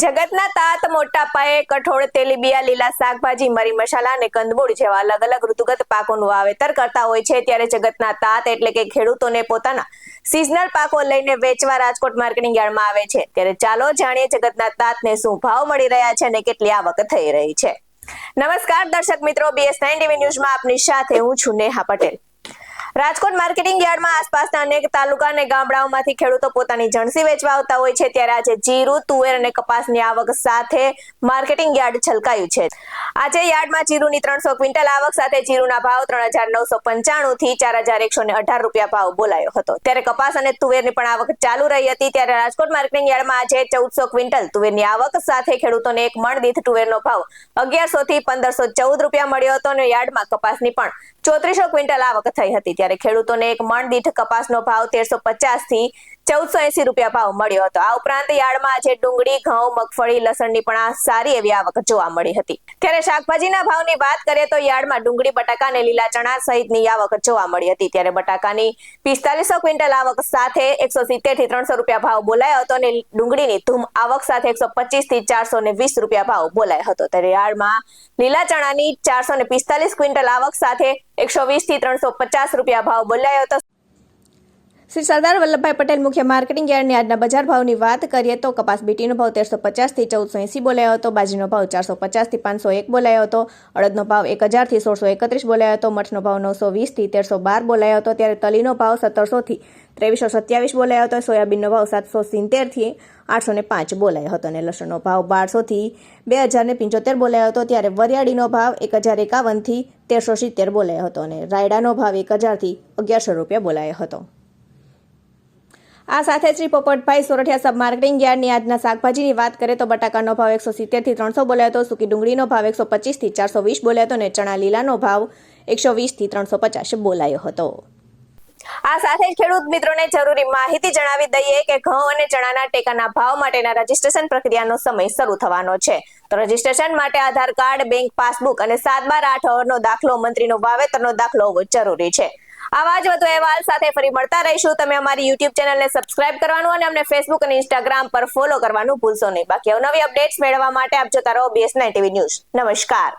જગતના તાત મોટા પાયે કઠોળ, તેલીબિયા, લીલા શાકભાજી, મરી મસાલા અને કંદમૂળ જેવા અલગ અલગ ઋતુગત પાકોનું વાવેતર કરતા હોય છે ત્યારે જગતના તાત એટલે કે ખેડૂતોને પોતાના સિઝનલ પાકો લઈને વેચવા રાજકોટ માર્કેટિંગ યાર્ડમાં આવે છે ત્યારે ચાલો જાણીએ જગતના તાતને શું ભાવ મળી રહ્યા છે અને કેટલી આવક થઈ રહી છે। નમસ્કાર દર્શક મિત્રો, BS9 TV ન્યૂઝમાં આપની સાથે હું છું નેહા પટેલ। રાજકોટ માર્કેટિંગ યાર્ડમાં આસપાસના અનેક તાલુકા અને ગામડાઓમાંથી ખેડૂતો પોતાની જણસી વેચવા આવતા હોય છે ત્યારે આજે જીરું, તુવેર અને કપાસની આવક સાથે માર્કેટિંગ યાર્ડ છલકાયું છે। આજે યાર્ડમાં જીરુની 300 ક્વિન્ટલ આવક સાથે જીરુના ભાવ 3995 થી 4118 રૂપિયા ભાવ બોલાયો હતો ત્યારે કપાસ અને તુવેરની પણ આવક ચાલુ રહી હતી ત્યારે રાજકોટ માર્કેટિંગ યાર્ડમાં આજે 1400 ક્વિન્ટલ તુવેરની આવક સાથે ખેડૂતોને એક મણ દીઠ તુવેરનો ભાવ 1100 થી 1514 રૂપિયા મળ્યો હતો અને યાર્ડમાં કપાસની પણ 3400 ક્વિન્ટલ આવક થઈ હતી ત્યારે ખેડૂતોને એક મણ દીઠ કપાસનો ભાવ 1350 થી 1480 રૂપિયા ભાવ મળ્યો હતો। આ ઉપરાંત યાર્ડમાં આજે ડુંગળી, ઘઉં, મગફળી, લસણની પણ સારી એવી આવક જોવા મળી હતી ત્યારે શાકભાજીના ભાવની વાત કરીએ તો યાર્ડમાં ડુંગળી, બટાકા અને લીલા ચણા સહિતની આવક જોવા મળી હતી ત્યારે બટાકાની 4500 ક્વિન્ટલ આવક સાથે 170 થી 300 રૂપિયા ભાવ બોલાયો હતો અને ડુંગળીની ધૂમ આવક સાથે 125 થી 420 રૂપિયા ભાવ બોલાયો હતો ત્યારે યાર્ડમાં લીલા ચણાની 445 ક્વિન્ટલ આવક સાથે 120 થી 350 રૂપિયા ભાવ બોલાયો હતો। શ્રી સરદાર વલ્લભભાઈ પટેલ મુખ્ય માર્કેટિંગ યાર્ડની આજના બજાર ભાવની વાત કરીએ તો કપાસ બીટીનો ભાવ 1350 થી 1480 બોલાયો હતો, બાજરીનો ભાવ 450 થી 501 બોલાયો હતો, અડદનો ભાવ 1000 થી 1631 બોલાયો હતો, મઠનો ભાવ 920 થી 1312 બોલાયો હતો ત્યારે તલીનો ભાવ 1700 થી 2327 બોલાયો હતો, સોયાબીનનો ભાવ 770 થી 805 બોલાયો હતો અને લસણનો ભાવ 1200 થી 2075 બોલાયો હતો ત્યારે વરિયાળીનો ભાવ 1051 થી 1370 બોલાયો હતો અને રાયડાનો ભાવ 1000 થી 1100 રૂપિયા બોલાયો હતો। આ સાથે શ્રી પોપટભાઈ સોરઠિયા સબ માર્કેટિંગ યાર્ડની આજના શાકભાજીની વાત કરીએ તો બટાકાનો ભાવ 170 થી 300 બોલાયો હતો, સૂકી ડુંગળીનો ભાવ 125 થી 420 બોલાયો હતો અને ચણા લીલાનો ભાવ 120 થી 350 બોલાયો હતો। આ સાથે ખેડૂત મિત્રોને જરૂરી માહિતી જણાવી દઈએ કે ઘઉં અને ચણાના ટેકાના ભાવ માટેના રજીસ્ટ્રેશન પ્રક્રિયાનો સમય શરૂ થવાનો છે તો રજીસ્ટ્રેશન માટે આધાર કાર્ડ, બેંક પાસબુક અને 7/12 નો દાખલો, મંત્રીનો વાવેતરનો દાખલો હોવો જરૂરી છે। આવા જ વધુ અહેવાલ સાથે ફરી મળતા રહીશું। તમે અમારી YouTube ચેનલને સબસ્ક્રાઇબ કરવાનું અને અમને Facebook અને Instagram પર ફોલો કરવાનું ભૂલશો નહીં। બાકી અવનવી અપડેટ્સ મેળવવા માટે આપ જોતા રહો BS9 TV ન્યૂઝ। નમસ્કાર।